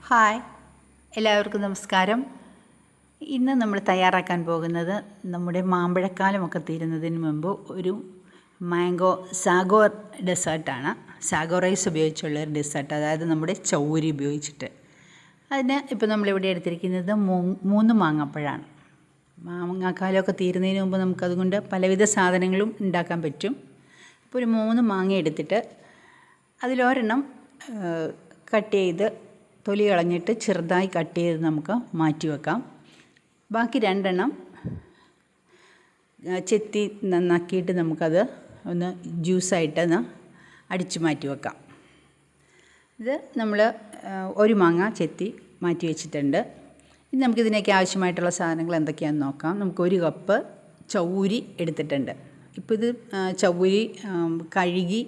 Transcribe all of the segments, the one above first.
Hi, എല്ലാവർക്കും നമസ്കാരം. ഇന്ന് നമ്മൾ തയ്യാറാക്കാൻ പോകുന്നത് നമ്മുടെ മാമ്പഴക്കാലമൊക്കെ തീരുന്നതിന് മുമ്പ് ഒരു മാംഗോ സാഗോ ഡെസേർട്ടാണ്. സാഗോ റൈസ് ഉപയോഗിച്ചുള്ള ഒരു ഡെസേർട്ട്, അതായത് നമ്മുടെ ചൗരി ഉപയോഗിച്ചിട്ട്. അതിന് ഇപ്പോൾ നമ്മളിവിടെ എടുത്തിരിക്കുന്നത് 3 മാങ്ങാപ്പഴമാണ്. മാങ്ങാക്കാലമൊക്കെ തീരുന്നതിന് മുമ്പ് നമുക്കതുകൊണ്ട് പലവിധ സാധനങ്ങളും ഉണ്ടാക്കാൻ പറ്റും. അപ്പോൾ ഒരു 3 മാങ്ങ എടുത്തിട്ട് അതിലൊരെണ്ണം കട്ട് ചെയ്ത് തൊലി കളഞ്ഞിട്ട് ചെറുതായി കട്ട് ചെയ്ത് നമുക്ക് മാറ്റി വെക്കാം. ബാക്കി 2 എണ്ണം ചെത്തി നന്നാക്കിയിട്ട് നമുക്കത് ഒന്ന് ജ്യൂസായിട്ടൊന്ന് അടിച്ച് മാറ്റി വെക്കാം. ഇത് നമ്മൾ ഒരു മാങ്ങ ചെത്തി മാറ്റി വെച്ചിട്ടുണ്ട്. ഇനി നമുക്കിതിനൊക്കെ ആവശ്യമായിട്ടുള്ള സാധനങ്ങൾ എന്തൊക്കെയാണെന്ന് നോക്കാം. നമുക്ക് 1 കപ്പ് ചൗരി എടുത്തിട്ടുണ്ട്. ഇപ്പോൾ ഇത് ചൗരി കഴുകി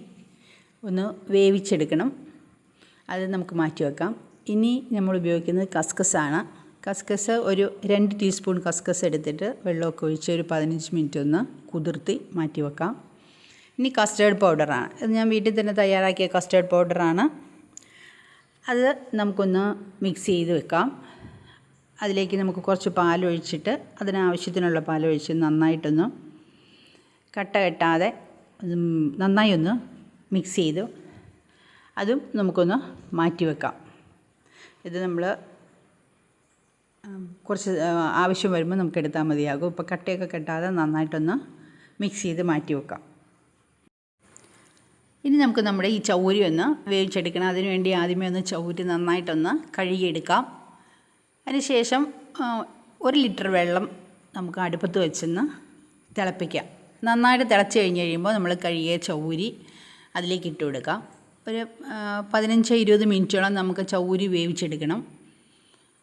ഒന്ന് വേവിച്ചെടുക്കണം. അത് നമുക്ക് മാറ്റി വെക്കാം. ഇനി നമ്മൾ ഉപയോഗിക്കുന്നത് കസ്കസാണ്. കസ്കസ് ഒരു 2 ടീസ്പൂൺ കസ്കസ് എടുത്തിട്ട് വെള്ളമൊക്കെ ഒഴിച്ച് ഒരു 15 മിനിറ്റ് ഒന്ന് കുതിർത്തി മാറ്റി വെക്കാം. ഇനി കസ്റ്റേർഡ് പൗഡറാണ്. ഇത് ഞാൻ വീട്ടിൽ തന്നെ തയ്യാറാക്കിയ കസ്റ്റേർഡ് പൗഡറാണ്. അത് നമുക്കൊന്ന് മിക്സ് ചെയ്ത് വെക്കാം. അതിലേക്ക് നമുക്ക് കുറച്ച് പാലൊഴിച്ചിട്ട് അതിനാവശ്യത്തിനുള്ള പാലൊഴിച്ച് നന്നായിട്ടൊന്ന് കട്ട കെട്ടാതെ നന്നായി ഒന്ന് മിക്സ് ചെയ്ത് അതും നമുക്കൊന്ന് മാറ്റി വെക്കാം. ഇത് നമ്മൾ കുറച്ച് ആവശ്യം വരുമ്പോൾ നമുക്ക് എടുത്താൽ മതിയാകും. ഇപ്പോൾ കട്ടയൊക്കെ കെട്ടാതെ നന്നായിട്ടൊന്ന് മിക്സ് ചെയ്ത് മാറ്റി വെക്കാം. ഇനി നമുക്ക് നമ്മുടെ ഈ ചൗരി ഒന്ന് വേവിച്ചെടുക്കണം. അതിനുവേണ്ടി ആദ്യമേ ഒന്ന് ചൗരി നന്നായിട്ടൊന്ന് കഴുകിയെടുക്കാം. അതിനുശേഷം 1 ലിറ്റർ വെള്ളം നമുക്ക് അടുപ്പത്ത് വെച്ചൊന്ന് തിളപ്പിക്കാം. നന്നായിട്ട് തിളച്ച് കഴിഞ്ഞ് കഴിയുമ്പോൾ നമ്മൾ കഴുകിയ ചൗരി അതിലേക്ക് ഇട്ട് കൊടുക്കാം. ഒരു 15-20 മിനിറ്റോളം നമുക്ക് ചൗരി വേവിച്ചെടുക്കണം.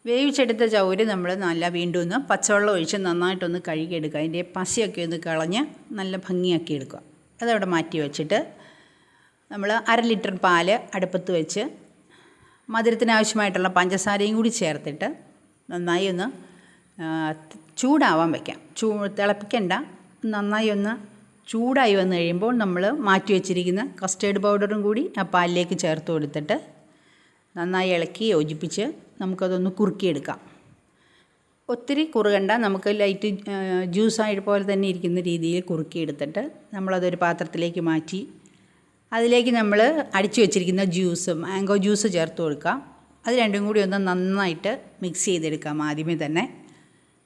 വേവിച്ചെടുത്ത ചൗരി നമ്മൾ വീണ്ടും ഒന്ന് പച്ചവെള്ളം ഒഴിച്ച് നന്നായിട്ടൊന്ന് കഴുകിയെടുക്കുക. അതിൻ്റെ പശയൊക്കെ ഒന്ന് കളഞ്ഞ് നല്ല ഭംഗിയാക്കി എടുക്കുക. അതവിടെ മാറ്റി വെച്ചിട്ട് നമ്മൾ 1/2 ലിറ്റർ പാല് അടുപ്പത്ത് വെച്ച് മധുരത്തിനാവശ്യമായിട്ടുള്ള പഞ്ചസാരയും കൂടി ചേർത്തിട്ട് നന്നായി ഒന്ന് ചൂടാവാൻ വയ്ക്കാം. തിളപ്പിക്കണ്ട, നന്നായി ഒന്ന് ചൂടായി വന്നു കഴിയുമ്പോൾ നമ്മൾ മാറ്റി വെച്ചിരിക്കുന്ന കസ്റ്റേർഡ് പൗഡറും കൂടി ആ പാലിലേക്ക് ചേർത്ത് കൊടുത്തിട്ട് നന്നായി ഇളക്കി യോജിപ്പിച്ച് നമുക്കതൊന്ന് കുറുക്കിയെടുക്കാം. ഒത്തിരി കുറുകണ്ട, നമുക്ക് ലൈറ്റ് ജ്യൂസായിട്ട് പോലെ തന്നെ ഇരിക്കുന്ന രീതിയിൽ കുറുക്കിയെടുത്തിട്ട് നമ്മളതൊരു പാത്രത്തിലേക്ക് മാറ്റി അതിലേക്ക് നമ്മൾ അടിച്ചു വെച്ചിരിക്കുന്ന ജ്യൂസ്, മാംഗോ ജ്യൂസ് ചേർത്ത് കൊടുക്കാം. അത് രണ്ടും കൂടി ഒന്ന് നന്നായിട്ട് മിക്സ് ചെയ്തെടുക്കാം ആദ്യമേ തന്നെ.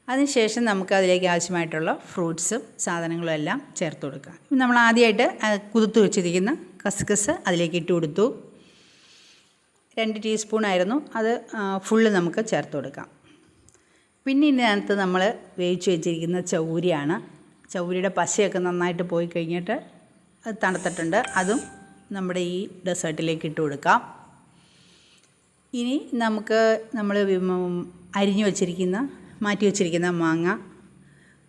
അതിനുശേഷം നമുക്ക് അതിലേക്ക് ആവശ്യമായിട്ടുള്ള ഫ്രൂട്ട്സും സാധനങ്ങളും എല്ലാം ചേർത്ത് കൊടുക്കാം. നമ്മൾ ആദ്യമായിട്ട് കുതിർത്ത് വെച്ചിരിക്കുന്ന കസ്കസ് അതിലേക്ക് ഇട്ട് കൊടുത്തു. 2 ടീസ്പൂണായിരുന്നു, അത് ഫുള്ള് നമുക്ക് ചേർത്ത് കൊടുക്കാം. പിന്നെ ഇതിനകത്ത് നമ്മൾ വേവിച്ച് വെച്ചിരിക്കുന്ന ചൗരിയാണ്. ചൗരിയുടെ പശയൊക്കെ നന്നായിട്ട് പോയി കഴിഞ്ഞിട്ട് അത് തണുത്തിട്ടുണ്ട്. അതും നമ്മുടെ ഈ ഡെസേർട്ടിലേക്ക് ഇട്ട് കൊടുക്കാം. ഇനി നമുക്ക് നമ്മൾ അരിഞ്ഞു വെച്ചിരിക്കുന്ന മാറ്റി വെച്ചിരിക്കുന്ന മാങ്ങ,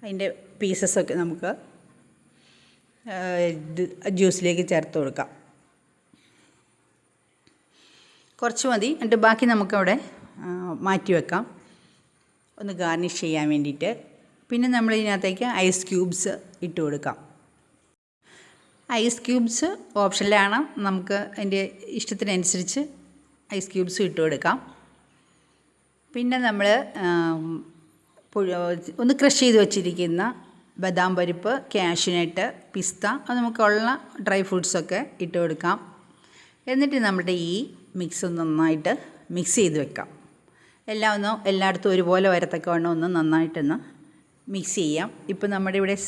അതിൻ്റെ പീസസൊക്കെ നമുക്ക് ജ്യൂസിലേക്ക് ചേർത്ത് കൊടുക്കാം. കുറച്ച് മതി, എന്നിട്ട് ബാക്കി നമുക്കവിടെ മാറ്റി വെക്കാം ഒന്ന് ഗാർണിഷ് ചെയ്യാൻ വേണ്ടിയിട്ട്. പിന്നെ നമ്മൾ ഇതിനകത്തേക്ക് ഐസ് ക്യൂബ്സ് ഇട്ട് കൊടുക്കാം. ഐസ് ക്യൂബ്സ് ഓപ്ഷനിലാണ്, നമുക്ക് അതിൻ്റെ ഇഷ്ടത്തിനനുസരിച്ച് ഐസ് ക്യൂബ്സ് ഇട്ട് കൊടുക്കാം. പിന്നെ നമ്മൾ ഒന്ന് ക്രഷ് ചെയ്ത് വെച്ചിരിക്കുന്ന ബദാം പരിപ്പ്, കാഷ്യൂനട്ട്, പിസ്ത, അത് നമുക്കുള്ള ഡ്രൈ ഫ്രൂട്ട്സൊക്കെ ഇട്ട് കൊടുക്കാം. എന്നിട്ട് നമ്മുടെ ഈ മിക്സ് നന്നായിട്ട് മിക്സ് ചെയ്ത് വെക്കാം. എല്ലായിടത്തും ഒരുപോലെ വരത്തക്കവണ്ണം ഒന്ന് നന്നായിട്ടൊന്ന് മിക്സ് ചെയ്യാം. ഇപ്പോൾ നമ്മുടെ ഇവിടെ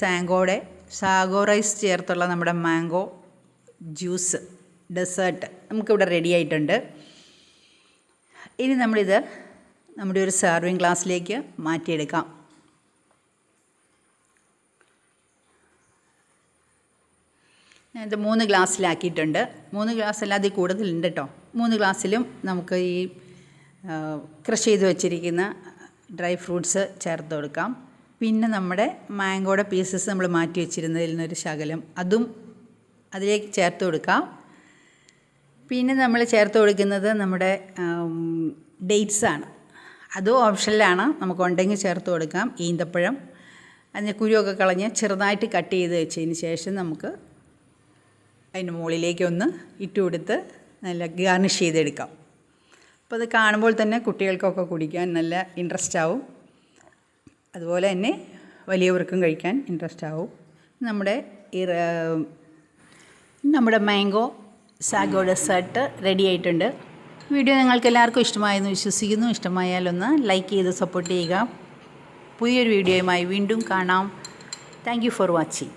സാഗോ റൈസ് ചേർത്തുള്ള നമ്മുടെ മാംഗോ ജ്യൂസ് ഡെസേർട്ട് നമുക്കിവിടെ റെഡി ആയിട്ടുണ്ട്. ഇനി നമ്മളിത് നമ്മുടെ ഒരു സെർവിങ് ഗ്ലാസ്സിലേക്ക് മാറ്റിയെടുക്കാം. ഞാനിത് 3 ഗ്ലാസ്സിലാക്കിയിട്ടുണ്ട്. 3 ഗ്ലാസ് അല്ലാതെ കൂടുതലുണ്ട് കേട്ടോ. 3 ഗ്ലാസ്സിലും നമുക്ക് ഈ ക്രഷ് ചെയ്ത് വെച്ചിരിക്കുന്ന ഡ്രൈ ഫ്രൂട്ട്സ് ചേർത്ത് കൊടുക്കാം. പിന്നെ നമ്മുടെ മാംഗോയുടെ പീസസ് നമ്മൾ മാറ്റി വെച്ചിരുന്നതിൽ നിന്നൊരു ശകലം അതും അതിലേക്ക് ചേർത്ത് കൊടുക്കാം. പിന്നെ നമ്മൾ ചേർത്ത് കൊടുക്കുന്നത് നമ്മുടെ ഡേറ്റ്സാണ്. അതും ഓപ്ഷനിലാണ്, നമുക്കുണ്ടെങ്കിൽ ചേർത്ത് കൊടുക്കാം. ഈന്തപ്പഴം അതിൻ്റെ കുരുവൊക്കെ കളഞ്ഞ് ചെറുതായിട്ട് കട്ട് ചെയ്ത് വെച്ചതിന് ശേഷം നമുക്ക് അതിൻ്റെ മുകളിലേക്കൊന്ന് ഇട്ട് കൊടുത്ത് നല്ല ഗാർണിഷ് ചെയ്തെടുക്കാം. അപ്പോൾ അപ്പോൾ അത് കാണുമ്പോൾ തന്നെ കുട്ടികൾക്കൊക്കെ കുടിക്കാൻ നല്ല ഇൻട്രസ്റ്റ് ആവും. അതുപോലെ തന്നെ വലിയവർക്കും കഴിക്കാൻ ഇൻട്രസ്റ്റ് ആവും. നമ്മുടെ മാംഗോ സാഗോ ഡെസേർട്ട് റെഡി ആയിട്ടുണ്ട്. വീഡിയോ നിങ്ങൾക്ക് എല്ലാവർക്കും ഇഷ്ടമായെന്ന് വിശ്വസിക്കുന്നു. ഇഷ്ടമായാലൊന്ന് ലൈക്ക് ചെയ്ത് സപ്പോർട്ട് ചെയ്യുക. പുതിയൊരു വീഡിയോയുമായി വീണ്ടും കാണാം. Thank you for watching.